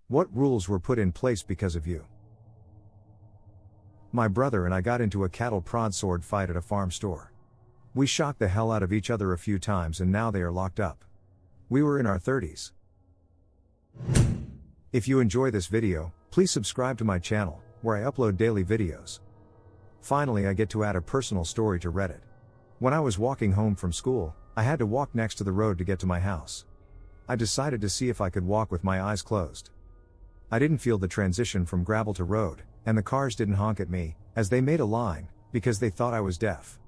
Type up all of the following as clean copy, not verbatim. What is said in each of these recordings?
What rules were put in place because of you? My brother and I got into a cattle prod sword fight at a farm store. We shocked the hell out of each other a few times and now they are locked up. We were in our 30s. If you enjoy this video, please subscribe to my channel, where I upload daily videos. Finally, I get to add a personal story to Reddit. When I was walking home from school, I had to walk next to the road to get to my house. I decided to see if I could walk with my eyes closed. I didn't feel the transition from gravel to road, and the cars didn't honk at me, as they made a line, because they thought I was deaf.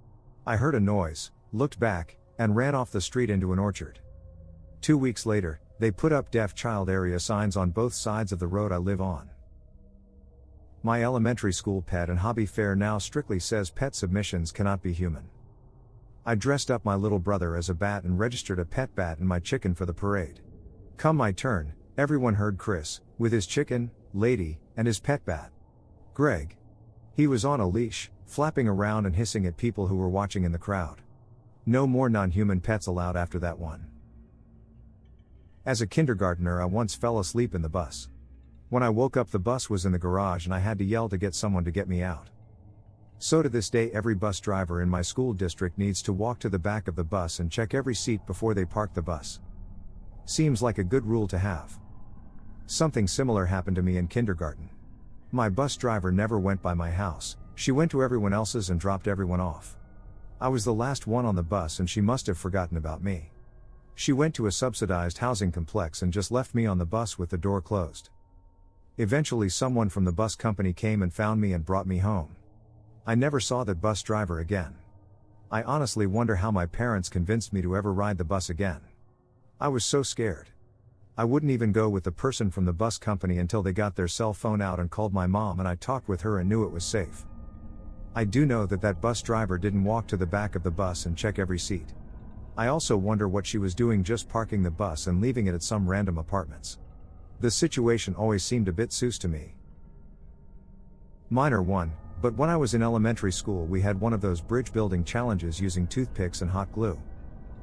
I heard a noise, looked back, and ran off the street into an orchard. 2 weeks later, they put up deaf child area signs on both sides of the road I live on. My elementary school pet and hobby fair now strictly says pet submissions cannot be human. I dressed up my little brother as a bat and registered a pet bat and my chicken for the parade. Come my turn, everyone heard Chris, with his chicken, lady, and his pet bat. Greg. He was on a leash, flapping around and hissing at people who were watching in the crowd. No more non-human pets allowed after that one. As a kindergartner, I once fell asleep in the bus. When I woke up, the bus was in the garage and I had to yell to get someone to get me out. So to this day, every bus driver in my school district needs to walk to the back of the bus and check every seat before they park the bus. Seems like a good rule to have. Something similar happened to me in kindergarten. My bus driver never went by my house, she went to everyone else's and dropped everyone off. I was the last one on the bus and she must have forgotten about me. She went to a subsidized housing complex and just left me on the bus with the door closed. Eventually someone from the bus company came and found me and brought me home. I never saw that bus driver again. I honestly wonder how my parents convinced me to ever ride the bus again. I was so scared. I wouldn't even go with the person from the bus company until they got their cell phone out and called my mom, and I talked with her and knew it was safe. I do know that bus driver didn't walk to the back of the bus and check every seat. I also wonder what she was doing just parking the bus and leaving it at some random apartments. The situation always seemed a bit sus to me. Minor one, but when I was in elementary school we had one of those bridge building challenges using toothpicks and hot glue.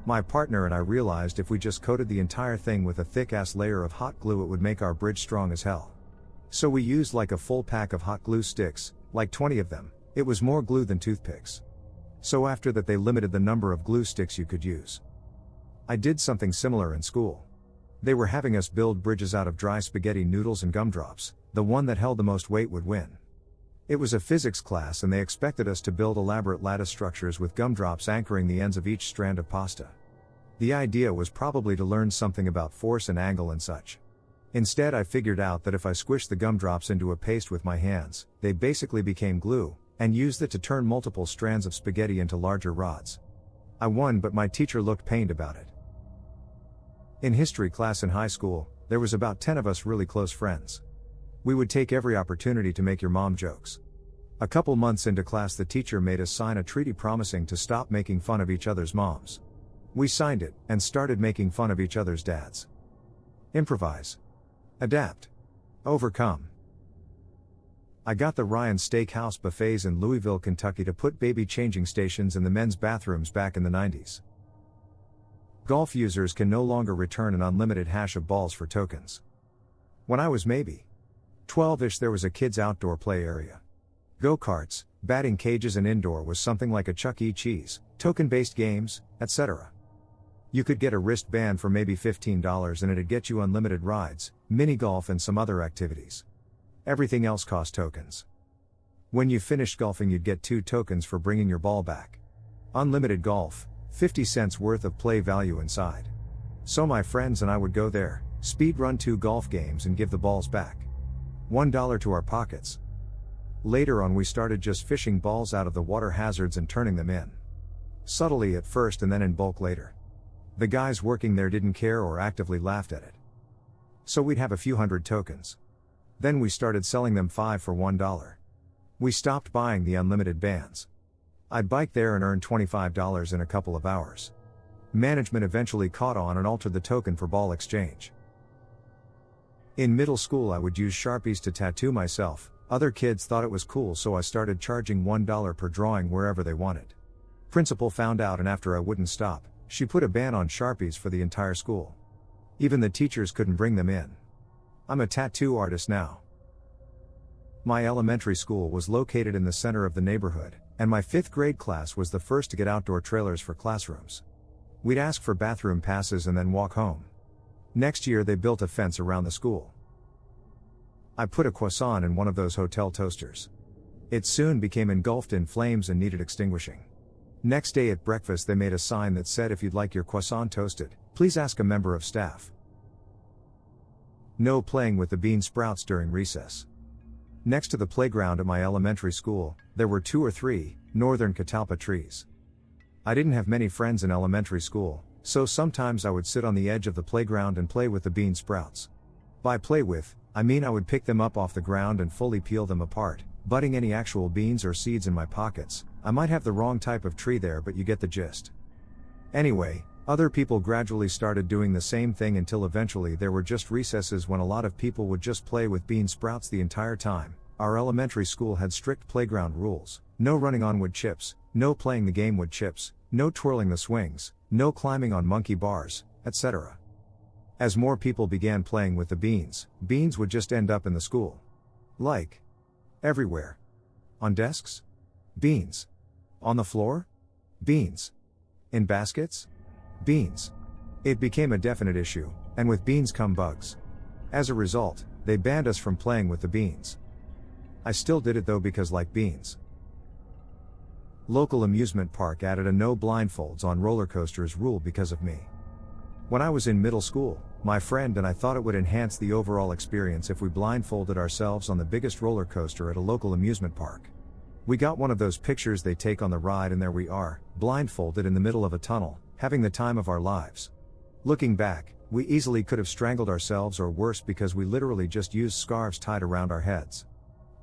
My partner and I realized if we just coated the entire thing with a thick-ass layer of hot glue it would make our bridge strong as hell. So we used like a full pack of hot glue sticks, like 20 of them. It was more glue than toothpicks. So after that they limited the number of glue sticks you could use. I did something similar in school. They were having us build bridges out of dry spaghetti noodles and gumdrops. The one that held the most weight would win. It was a physics class and they expected us to build elaborate lattice structures with gumdrops anchoring the ends of each strand of pasta. The idea was probably to learn something about force and angle and such. Instead I figured out that if I squished the gumdrops into a paste with my hands, they basically became glue, and used it to turn multiple strands of spaghetti into larger rods. I won, but my teacher looked pained about it. In history class in high school, there was about 10 of us really close friends. We would take every opportunity to make your mom jokes. A couple months into class the teacher made us sign a treaty promising to stop making fun of each other's moms. We signed it, and started making fun of each other's dads. Improvise. Adapt. Overcome. I got the Ryan Steakhouse buffets in Louisville, Kentucky to put baby changing stations in the men's bathrooms back in the 90s. Golf users can no longer return an unlimited hash of balls for tokens. When I was maybe 12-ish there was a kids' outdoor play area. Go-karts, batting cages, and indoor was something like a Chuck E. Cheese, token-based games, etc. You could get a wristband for maybe $15 and it'd get you unlimited rides, mini-golf and some other activities. Everything else cost tokens. When you finished golfing you'd get 2 tokens for bringing your ball back. Unlimited golf, 50 cents worth of play value inside. So my friends and I would go there, speed run 2 golf games and give the balls back. $1 to our pockets. Later on we started just fishing balls out of the water hazards and turning them in. Subtly at first and then in bulk later. The guys working there didn't care or actively laughed at it. So we'd have a few hundred tokens. Then we started selling them 5 for $1. We stopped buying the unlimited bands. I'd bike there and earn $25 in a couple of hours. Management eventually caught on and altered the token for ball exchange. In middle school I would use Sharpies to tattoo myself. Other kids thought it was cool, so I started charging $1 per drawing wherever they wanted. Principal found out, and after I wouldn't stop, she put a ban on Sharpies for the entire school. Even the teachers couldn't bring them in. I'm a tattoo artist now. My elementary school was located in the center of the neighborhood, and my 5th grade class was the first to get outdoor trailers for classrooms. We'd ask for bathroom passes and then walk home. Next year they built a fence around the school. I put a croissant in one of those hotel toasters. It soon became engulfed in flames and needed extinguishing. Next day at breakfast they made a sign that said, "If you'd like your croissant toasted, please ask a member of staff." No playing with the bean sprouts during recess. Next to the playground at my elementary school, there were 2 or 3 northern catalpa trees. I didn't have many friends in elementary school, so sometimes I would sit on the edge of the playground and play with the bean sprouts. By play with, I mean I would pick them up off the ground and fully peel them apart, butting any actual beans or seeds in my pockets. I might have the wrong type of tree there, but you get the gist. Anyway, other people gradually started doing the same thing until eventually there were just recesses when a lot of people would just play with bean sprouts the entire time. Our elementary school had strict playground rules: no running on wood chips, no playing the game wood chips, no twirling the swings, no climbing on monkey bars, etc. As more people began playing with the beans would just end up in the school. Like, everywhere. On desks? Beans. On the floor? Beans. In baskets? Beans. It became a definite issue, and with beans come bugs. As a result, they banned us from playing with the beans. I still did it though, because like beans. Local amusement park added a no blindfolds on roller coasters rule because of me. When I was in middle school, my friend and I thought it would enhance the overall experience if we blindfolded ourselves on the biggest roller coaster at a local amusement park. We got one of those pictures they take on the ride, and there we are, blindfolded in the middle of a tunnel, having the time of our lives. Looking back, we easily could have strangled ourselves or worse, because we literally just used scarves tied around our heads.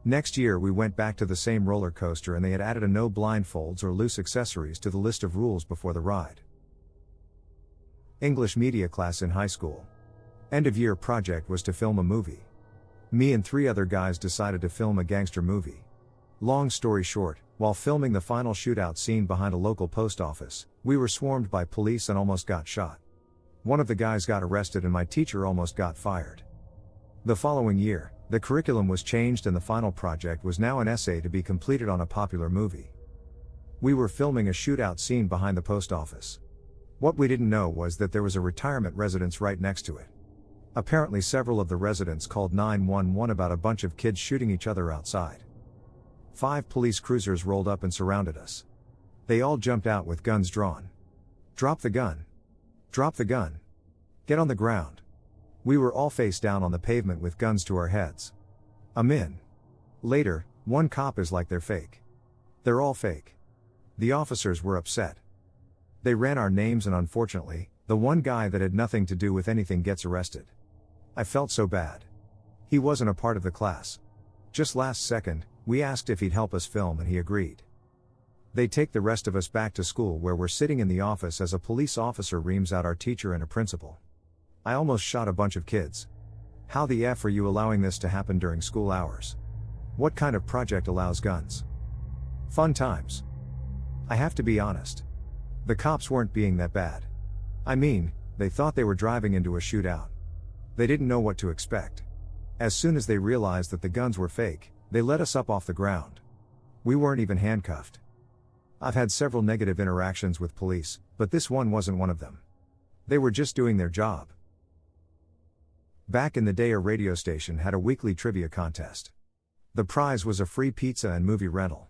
Next year we went back to the same roller coaster and they had added a no blindfolds or loose accessories to the list of rules before the ride. English media class in high school. End of year project was to film a movie. Me and 3 other guys decided to film a gangster movie. Long story short, while filming the final shootout scene behind a local post office, we were swarmed by police and almost got shot. One of the guys got arrested and my teacher almost got fired. The following year, the curriculum was changed and the final project was now an essay to be completed on a popular movie. We were filming a shootout scene behind the post office. What we didn't know was that there was a retirement residence right next to it. Apparently several of the residents called 911 about a bunch of kids shooting each other outside. 5 police cruisers rolled up and surrounded us. They all jumped out with guns drawn. "Drop the gun. Drop the gun. Get on the ground." We were all face down on the pavement with guns to our heads. I'm in. Later, one cop is like, "They're fake. They're all fake." The officers were upset. They ran our names and unfortunately, the one guy that had nothing to do with anything gets arrested. I felt so bad. He wasn't a part of the class. Just last second, we asked if he'd help us film and he agreed. They take the rest of us back to school where we're sitting in the office as a police officer reams out our teacher and a principal. "I almost shot a bunch of kids. How the F are you allowing this to happen during school hours? What kind of project allows guns?" Fun times. I have to be honest. The cops weren't being that bad. I mean, they thought they were driving into a shootout. They didn't know what to expect. As soon as they realized that the guns were fake, they let us up off the ground. We weren't even handcuffed. I've had several negative interactions with police, but this one wasn't one of them. They were just doing their job. Back in the day, a radio station had a weekly trivia contest. The prize was a free pizza and movie rental.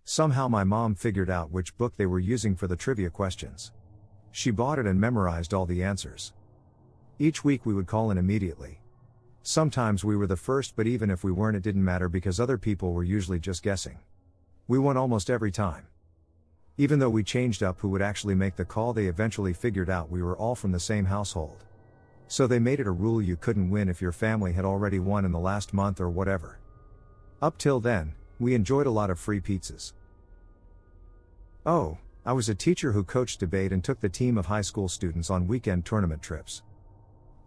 Somehow my mom figured out which book they were using for the trivia questions. She bought it and memorized all the answers. Each week we would call in immediately. Sometimes we were the first, but even if we weren't, it didn't matter because other people were usually just guessing. We won almost every time. Even though we changed up who would actually make the call, they eventually figured out we were all from the same household. So they made it a rule you couldn't win if your family had already won in the last month or whatever. Up till then, we enjoyed a lot of free pizzas. Oh, I was a teacher who coached debate and took the team of high school students on weekend tournament trips.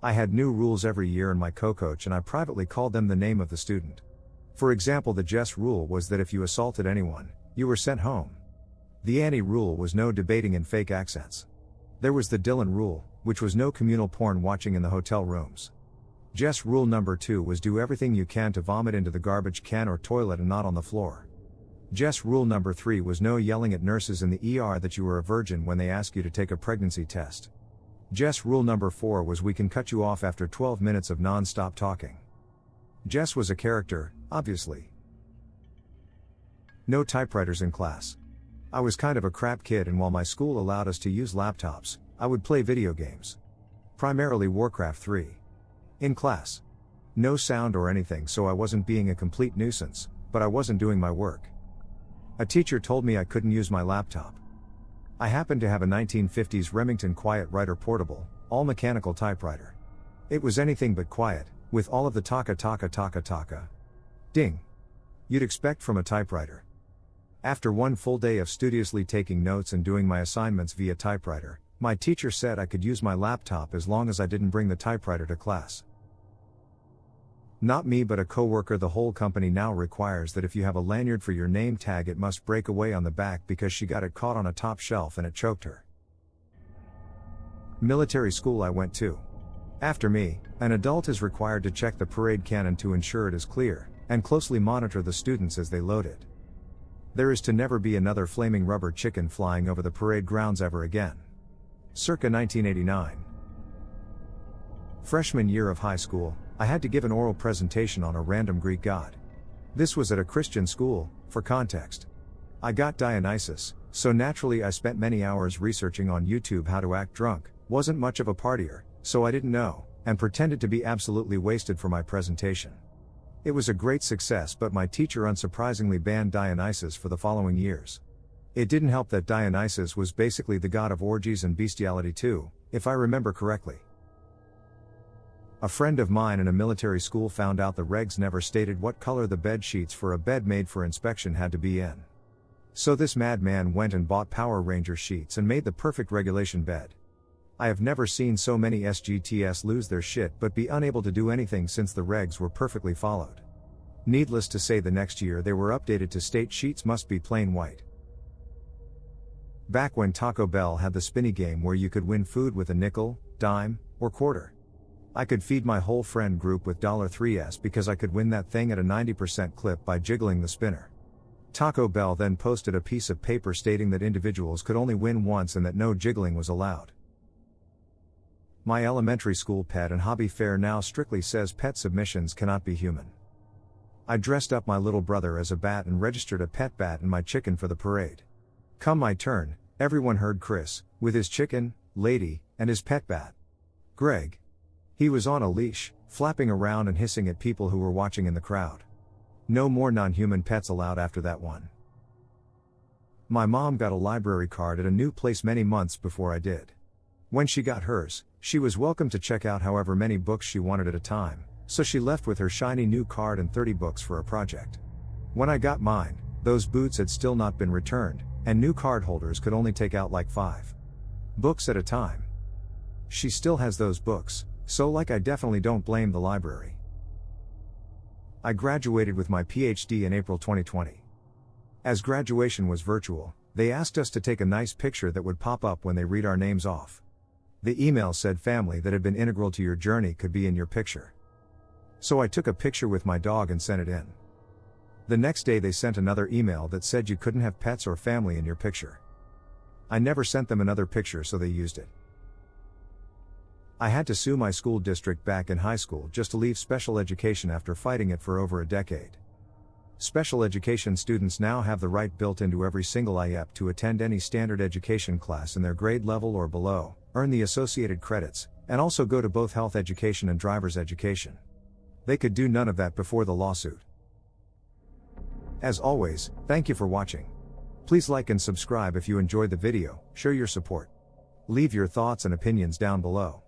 I had new rules every year, and my co-coach and I privately called them the name of the student. For example, the Jess rule was that if you assaulted anyone, you were sent home. The Annie rule was no debating in fake accents. There was the Dylan rule, which was no communal porn watching in the hotel rooms. Jess rule number 2 was do everything you can to vomit into the garbage can or toilet and not on the floor. Jess rule number 3 was no yelling at nurses in the ER that you were a virgin when they ask you to take a pregnancy test. Jess rule number 4 was we can cut you off after 12 minutes of non-stop talking. Jess was a character, obviously. No typewriters in class. I was kind of a crap kid, and while my school allowed us to use laptops, I would play video games. Primarily Warcraft 3. In class. No sound or anything, so I wasn't being a complete nuisance, but I wasn't doing my work. A teacher told me I couldn't use my laptop. I happened to have a 1950s Remington Quiet Writer portable, all mechanical typewriter. It was anything but quiet, with all of the taka. Ding. You'd expect from a typewriter. After one full day of studiously taking notes and doing my assignments via typewriter, my teacher said I could use my laptop as long as I didn't bring the typewriter to class. Not me, but a coworker. The whole company now requires that if you have a lanyard for your name tag, it must break away on the back because she got it caught on a top shelf and it choked her. Military school I went to. After me, an adult is required to check the parade cannon to ensure it is clear, and closely monitor the students as they load it. There is to never be another flaming rubber chicken flying over the parade grounds ever again. Circa 1989. Freshman year of high school, I had to give an oral presentation on a random Greek god. This was at a Christian school, for context. I got Dionysus, so naturally I spent many hours researching on YouTube how to act drunk, wasn't much of a partier, so I didn't know, and pretended to be absolutely wasted for my presentation. It was a great success, but my teacher unsurprisingly banned Dionysus for the following years. It didn't help that Dionysus was basically the god of orgies and bestiality too, if I remember correctly. A friend of mine in a military school found out the regs never stated what color the bed sheets for a bed made for inspection had to be in. So this madman went and bought Power Ranger sheets and made the perfect regulation bed. I have never seen so many SGTs lose their shit but be unable to do anything since the regs were perfectly followed. Needless to say, the next year they were updated to state sheets must be plain white. Back when Taco Bell had the spinny game where you could win food with a nickel, dime, or quarter. I could feed my whole friend group with $3s because I could win that thing at a 90% clip by jiggling the spinner. Taco Bell then posted a piece of paper stating that individuals could only win once and that no jiggling was allowed. My elementary school pet and hobby fair now strictly says pet submissions cannot be human. I dressed up my little brother as a bat and registered a pet bat and my chicken for the parade. Come my turn, everyone heard Chris, with his chicken, lady, and his pet bat. Greg. He was on a leash, flapping around and hissing at people who were watching in the crowd. No more non-human pets allowed after that one. My mom got a library card at a new place many months before I did. When she got hers, she was welcome to check out however many books she wanted at a time, so she left with her shiny new card and 30 books for a project. When I got mine, those boots had still not been returned, and new card holders could only take out like 5 books at a time. She still has those books, so I definitely don't blame the library. I graduated with my PhD in April 2020. As graduation was virtual, they asked us to take a nice picture that would pop up when they read our names off. The email said family that had been integral to your journey could be in your picture. So I took a picture with my dog and sent it in. The next day they sent another email that said you couldn't have pets or family in your picture. I never sent them another picture, so they used it. I had to sue my school district back in high school just to leave special education after fighting it for over a decade. Special education students now have the right built into every single IEP to attend any standard education class in their grade level or below, earn the associated credits, and also go to both health education and driver's education. They could do none of that before the lawsuit. As always, thank you for watching. Please like and subscribe if you enjoyed the video, show your support. Leave your thoughts and opinions down below.